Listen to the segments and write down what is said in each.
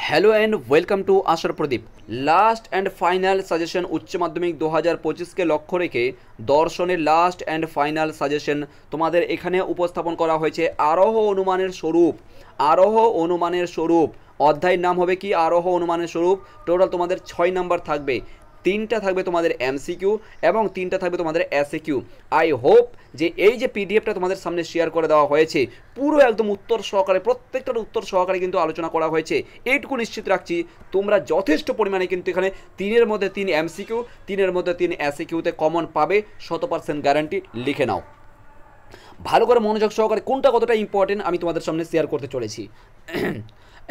Hello and welcome to आशर Pradeep last and final suggestion उच्च माध्यमिक 2025 के लक्ष्य रेखे दर्शनेर लास्ट एंड फाइनल सजेशन तुम्हादेर एखाने उपस्थापन करा हयेछे आरोह अनुमानेर स्वरूप अध्यायेर नाम होबे कि आरोह अनुमानेर स्वरूप टोटाल तुम्हादेर 6 नम्बर थाकबे तीनटा थाकबे तुम्हादेर एमसीकिউ এবং तीनटा थाकबे तुम्हादेर एसएकिউ। आई होप যে এই যে পিডিএফটা তোমাদের সামনে শেয়ার করে দেওয়া হয়েছে পুরো একদম উত্তর সহকারে প্রত্যেকটার উত্তর সহকারে কিন্তু আলোচনা করা হয়েছে। এইটুকু নিশ্চিত রাখছি তোমরা যথেষ্ট পরিমাণে কিন্তু এখানে 3-এর মধ্যে 3 এমসিকিউ 3-এর মধ্যে 3 এসএকিউতে কমন পাবে 100% গ্যারান্টি। লিখে নাও ভালো করে মনোযোগ সহকারে কোনটা কতটা ইম্পর্টেন্ট আমি তোমাদের সামনে শেয়ার করতে চলেছি।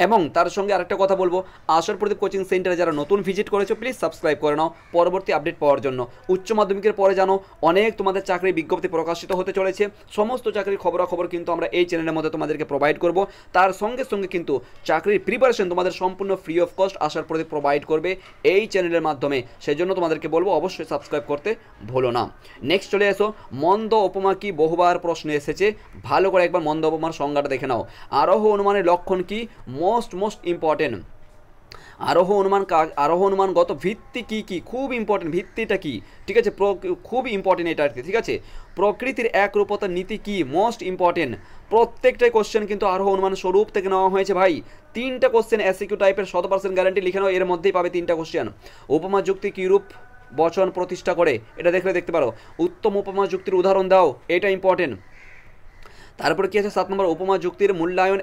এবং তার সঙ্গে আরেকটা কথা বলবো, আশার প্রদীপ কোচিং সেন্টারে যারা নতুন ভিজিট করেছো প্লিজ সাবস্ক্রাইব করে নাও পরবর্তী আপডেট পাওয়ার জন্য। উচ্চ মাধ্যমিকের পরে জানো অনেক তোমাদের চাকরির বিজ্ঞপ্তি প্রকাশিত হতে চলেছে, সমস্ত চাকরির খবরাখবর কিন্তু আমরা এই চ্যানেলের মধ্যে তোমাদেরকে প্রোভাইড করব। তার সঙ্গে সঙ্গে কিন্তু চাকরির প্রিপারেশন তোমাদের সম্পূর্ণ ফ্রি অফ কস্ট আশার প্রদীপ প্রোভাইড করবে এই চ্যানেলের মাধ্যমে। সেই জন্য তোমাদেরকে বলবো অবশ্যই সাবস্ক্রাইব করতে ভুলো না। নেক্সট চলে এসো, মন্দ উপমা কি বহুবার প্রশ্ন এসেছে, ভালো করে একবার মন্দ উপমার সংজ্ঞাটা দেখে নাও। আরোহ অনুমানের লক্ষণ কি, মোস্ট ইম্পর্টেন্ট। আরোহ অনুমানগত ভিত্তি কি কি, খুব ইম্পর্টেন্ট ভিত্তিটা কি, ঠিক আছে, খুব ইম্পর্টেন্ট এটা আর কি, ঠিক আছে। প্রকৃতির একরূপতার নীতি কি, মোস্ট ইম্পর্টেন্ট। প্রত্যেকটাই কোশ্চেন কিন্তু আরোহ অনুমান স্বরূপ থেকে নেওয়া হয়েছে ভাই। 3টা কোশ্চেন এসিকিউ টাইপের 100% গ্যারান্টি লিখে নাও, এর মধ্যেই পাবে 3টা কোশ্চেন। উপমা যুক্তি কিরূপ বচন প্রতিষ্ঠা করে, এটা দেখতে পারো। উত্তম উপমা যুক্তির উদাহরণ দাও, এটা ইম্পর্টেন্ট। তারপরে কি আছে 7 নম্বর, উপমা যুক্তির মূল্যায়ন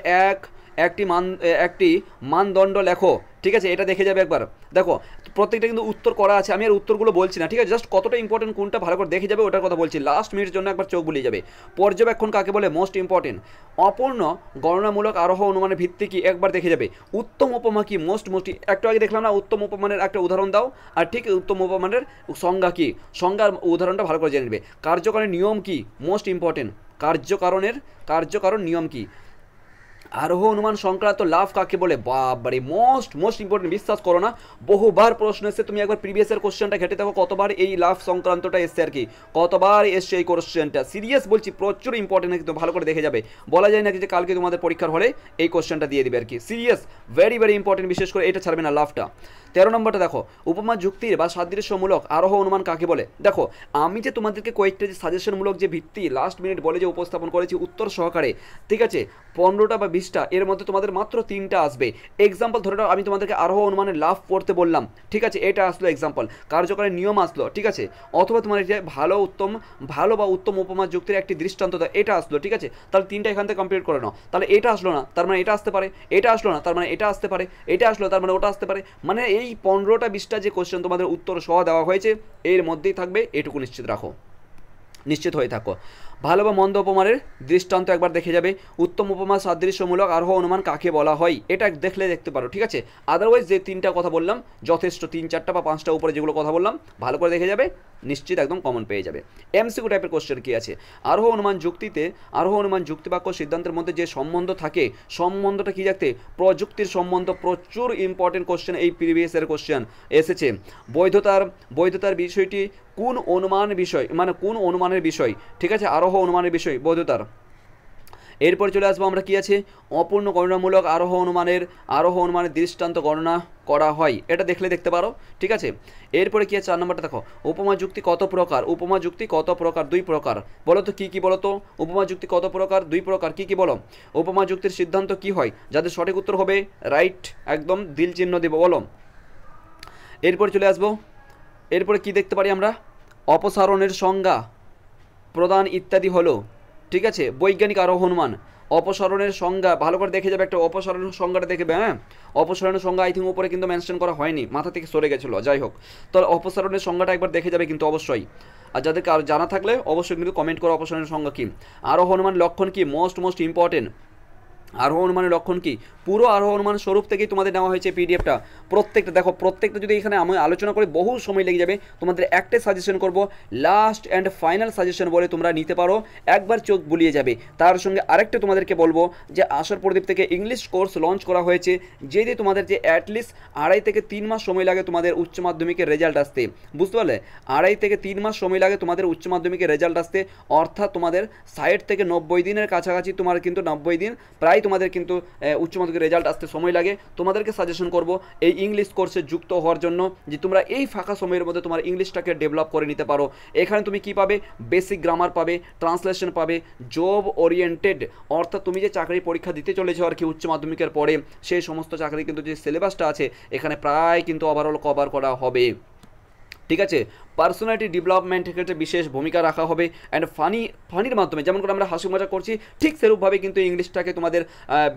একটি মানদণ্ড লেখো, ঠিক আছে, এটা দেখে যাবে একবার। দেখো প্রত্যেকটা কিন্তু উত্তর করা আছে, আমি আর উত্তরগুলো বলছি না, ঠিক আছে, জাস্ট কতটা ইম্পর্টেন্ট কোনটা ভালো করে দেখে যাবে ওটার কথা বলছি। লাস্ট মিনিটের জন্য একবার চোখ বুলিয়ে যাবে। পর্যবেক্ষণ কাকে বলে, মোস্ট ইম্পর্টেন্ট। অপূর্ণ গণনামূলক আরোহ অনুমানের ভিত্তি কি একবার দেখে যাবে। উত্তম উপমা কি, মোস্ট একটু আগে দেখলাম না, উত্তম উপমানের একটা উদাহরণ দাও, আর ঠিক উত্তম উপমানের সংজ্ঞা কি, সংজ্ঞার উদাহরণটা ভালো করে জেনে নেবে। কার্যকারণের নিয়ম কি, মোস্ট ইম্পর্টেন্ট। কার্যকারণ নিয়ম কি। আরোহ অনুমান সংক্রান্ত লাভ কাকে বলে, বাবারে মোস্ট ইম্পর্টেন্ট। বিশ্বাস করো না বহুবার প্রশ্ন এসেছে, তুমি একবার প্রিভিয়াসের কোশ্চেনটা ঘেটে দেখো কতবার এই লাভ সংক্রান্তটা এসছে আর কি, কতবার এসছে এই কোশ্চেনটা। সিরিয়াস বলছি, প্রচুর ইম্পর্টেন্ট, কিন্তু ভালো করে দেখে যাবে। বলা যায় নাকি যে কালকে তোমাদের পরীক্ষার হলে এই কোশ্চেনটা দিয়ে দিবে আর কি। সিরিয়াস ভেরি ইম্পর্টেন্ট, বিশেষ করে এটা ছাড়বে না লাভটা। 13 নম্বরটা দেখো, উপমা যুক্তির বা সাদৃশ্যমূলক আরোহ অনুমান কাকে বলে। দেখো আমি যে তোমাদেরকে কয়েকটা যে সাজেশনমূলক যে ভিত্তি লাস্ট মিনিট বলে যে উপস্থাপন করেছি উত্তর সহকারে, ঠিক আছে, 15টা বা 20টা, এর মধ্যে তোমাদের মাত্র 3টা আসবে। এক্সাম্পল ধরে নাও আমি তোমাদেরকে আরোহ অনুমানের লাভ পড়তে বললাম, ঠিক আছে, এটা আসলো এক্সাম্পল। কার্যকরের নিয়ম আসলো, ঠিক আছে, অথবা তোমার ভালো বা উত্তম উপমা যুক্তির একটি দৃষ্টান্ত দেয়, এটা আসলো, ঠিক আছে। তাহলে 3টা এখান থেকে কমপ্লিট করে নাও। তাহলে এটা আসলো না, তার মানে এটা আসতে পারে, এটা আসলো না, তার মানে এটা আসতে পারে, এটা আসলো তার মানে ওটা আসতে পারে। মানে এই 15টা 20টা যে কোশ্চেন তোমাদের উত্তর সহ দেওয়া হয়েছে এর মধ্যেই থাকবে, এটুকু নিশ্চিত হয়ে থাকো। ভালো বা মন্দ উপমানের দৃষ্টান্ত একবার দেখে যাবে। উত্তম উপমা সাদৃশ্যমূলক আরোহ অনুমান কাকে বলা হয়, এটা দেখতে পারো, ঠিক আছে। আদারওয়াইজ যে 3টা কথা বললাম যথেষ্ট, 3-4টা বা 5টা উপরে যেগুলো কথা বললাম ভালো করে দেখে যাবে, নিশ্চিত একদম কমন পেয়ে যাবে। এমসিকিউ টাইপের কোশ্চেন কি আছে, আরোহ অনুমান যুক্তিবাক্য সিদ্ধান্তের মধ্যে যে সম্বন্ধ থাকে, সম্বন্ধটা কি রাখতে, প্রযুক্তির সম্বন্ধ। প্রচুর ইম্পর্টেন্ট কোশ্চেন এই প্রিভিয়াসের কোশ্চেন এসেছে। বৈধতার বিষয়টি কোন অনুমানের বিষয়, ঠিক আছে, আরোহ অনুমানের বিষয় বৈধতার। এরপর চলে আসবো আমরা কি আছে, অপূর্ণ গণনামূলক আরোহ অনুমানের দৃষ্টান্ত গণনা করা হয়, এটা দেখতে পারো, ঠিক আছে। এরপরে কি আছে 4 নম্বরটা দেখো, উপমা যুক্তি কত প্রকার। 2 প্রকার। বলো তো কি বলো তো, উপমা যুক্তি কত প্রকার, 2 প্রকার, কি বলো। উপমা যুক্তির সিদ্ধান্ত কি হয়, যাদের সঠিক উত্তর হবে রাইট একদম দিল চিহ্ন দেবো, বলো। এরপর চলে আসবো, এরপরে কি দেখতে পারি আমরা, অপসারণের সংজ্ঞা প্রদান ইত্যাদি হলো, ঠিক আছে, বৈজ্ঞানিক আরোহ অনুমান। অপসারণের সংজ্ঞা ভালো করে দেখে যাবে, একটা অপসারণের সংজ্ঞাটা দেখবে। হ্যাঁ, অপসারণের সংজ্ঞা আই থিঙ্ক উপরে কিন্তু মেনশন করা হয়নি, মাথা থেকে সরে গেছিলো, যাই হোক। তো অপসারণের সংজ্ঞাটা একবার দেখে যাবে কিন্তু অবশ্যই। আর যাদেরকে আর জানা থাকলে অবশ্যই কিন্তু কমেন্ট করো অপসারণের সংজ্ঞা কি। আরোহ অনুমান লক্ষণ কি, মোস্ট ইম্পর্টেন্ট। আরোহ অনুমানের লক্ষণ কি, পুরো আরোহ অনুমান স্বরূপ থেকেই তোমাদের নেওয়া হয়েছে পিডিএফটা। প্রত্যেকটা যদি এখানে আমি আলোচনা করি বহু সময় লেগে যাবে। তোমাদের একটাই সাজেশন করব, লাস্ট অ্যান্ড ফাইনাল সাজেশন বলে তোমরা নিতে পারো, একবার চোখ বুলিয়ে যাবে। তার সঙ্গে আরেকটা তোমাদেরকে বলবো যে আশার প্রদীপ থেকে ইংলিশ কোর্স লঞ্চ করা হয়েছে, যেটি তোমাদের যে অ্যাটলিস্ট 2.5 থেকে 3 মাস সময় লাগে তোমাদের উচ্চ মাধ্যমিকের রেজাল্ট আসতে, বুঝতে পারলে। 2.5 থেকে 3 মাস সময় লাগে তোমাদের উচ্চ মাধ্যমিকের রেজাল্ট আসতে, অর্থাৎ তোমাদের 60 থেকে 90 দিনের কাছাকাছি তোমার কিন্তু 90 দিন প্রায় তোমাদের কিন্তু উচ্চ মাধ্যমিকের রেজাল্ট আসতে সময় লাগে, তোমাদেরকে সাজেশন করব এই ইংলিশ কোর্সে যুক্ত হওয়ার জন্য, যে তোমরা এই ফাঁকা সময়ের মধ্যে তোমার ইংলিশটাকে ডেভেলপ করে নিতে পারো। এখানে তুমি কি পাবে, বেসিক গ্রামার পাবে, ট্রান্সলেশন পাবে, জব ওরিয়েন্টেড, অর্থাৎ তুমি যে চাকরি পরীক্ষা দিতে চলেছো আর কি উচ্চ মাধ্যমিকের পরে, সেই সমস্ত চাকরি কিন্তু যে সিলেবাসটা আছে এখানে প্রায় কিন্তু ওভারঅল কভার করা হবে। ঠিক আছে, পার্সোনালিটি ডেভেলপমেন্টের ক্ষেত্রে বিশেষ ভূমিকা রাখা হবে, অ্যান্ড ফানির মাধ্যমে যেমন করে আমরা হাসি মজা করছি ঠিক সেরূপভাবে কিন্তু ইংলিশটাকে তোমাদের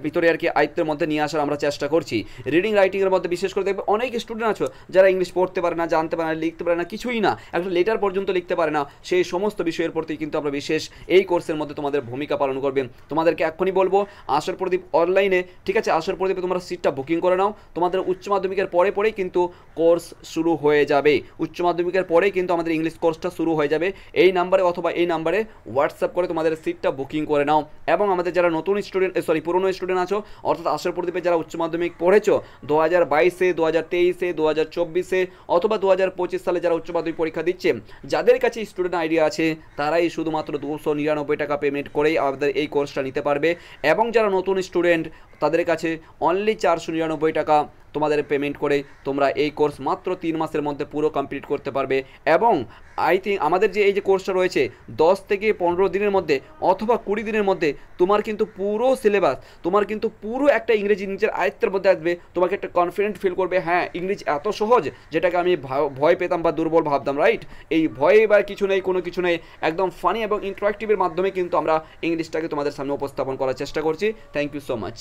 ভিতরে আর কি আয়ত্তের মধ্যে নিয়ে আসার আমরা চেষ্টা করছি। রিডিং রাইটিংয়ের মধ্যে বিশেষ করে দেখবে অনেক স্টুডেন্ট আছো যারা ইংলিশ পড়তে পারে না, জানতে পারে না, লিখতে পারে না, কিছুই না, একটা লেটার পর্যন্ত লিখতে পারে না, সেই সমস্ত বিষয়ের প্রতি কিন্তু আমরা বিশেষ এই কোর্সের মধ্যে তোমাদের ভূমিকা পালন করবে। তোমাদেরকে এখনই বলবো আসর প্রদীপ অনলাইনে, ঠিক আছে, আসর প্রদীপে তোমরা সিটটা বুকিং করে নাও, তোমাদের উচ্চ মাধ্যমিকের পরেই কিন্তু কোর্স শুরু হয়ে যাবে, উচ্চ মাধ্যমিকের পরেই কিন্তু আমাদের ইংলিশ কোর্সটা শুরু হয়ে যাবে। এই নাম্বারে অথবা এই নাম্বারে হোয়াটসঅ্যাপ করে তোমাদের সিটটা বুকিং করে নাও। এবং আমাদের যারা নতুন স্টুডেন্ট পুরনো স্টুডেন্ট আছো, অর্থাৎ আসর প্রদীপে যারা উচ্চ মাধ্যমিক পড়েছো 2022-এ, 2023-এ, 2024-এ অথবা 2025 সালে যারা উচ্চ মাধ্যমিক পরীক্ষা দিচ্ছে, যাদের কাছে স্টুডেন্ট আইডিয়া আছে তারাই শুধুমাত্র 299 টাকা পেমেন্ট করেই আমাদের এই কোর্সটা নিতে পারবে। এবং যারা নতুন স্টুডেন্ট তাদের কাছে অনলি 499 টাকা তোমাদের পেমেন্ট করে তোমরা এই কোর্স মাত্র 3 মাসের মধ্যে পুরো কমপ্লিট করতে পারবে। এবং আই থিঙ্ক আমাদের যে এই যে কোর্সটা রয়েছে 10 থেকে 15 দিনের মধ্যে অথবা 20 দিনের মধ্যে তোমার কিন্তু পুরো সিলেবাস, তোমার কিন্তু পুরো একটা ইংরেজি নিজের আয়ত্তের মধ্যে আসবে, তোমাকে একটা কনফিডেন্ট ফিল করবে, হ্যাঁ ইংরেজি এত সহজ যেটাকে আমি ভয় পেতাম বা দুর্বল ভাবতাম, রাইট, এই ভয়ে বা কিছু নেই, কোনো কিছু নেই, একদম ফানি এবং ইন্টারাক্টিভের মাধ্যমে কিন্তু আমরা ইংলিশটাকে তোমাদের সামনে উপস্থাপন করার চেষ্টা করছি। Thank you so much.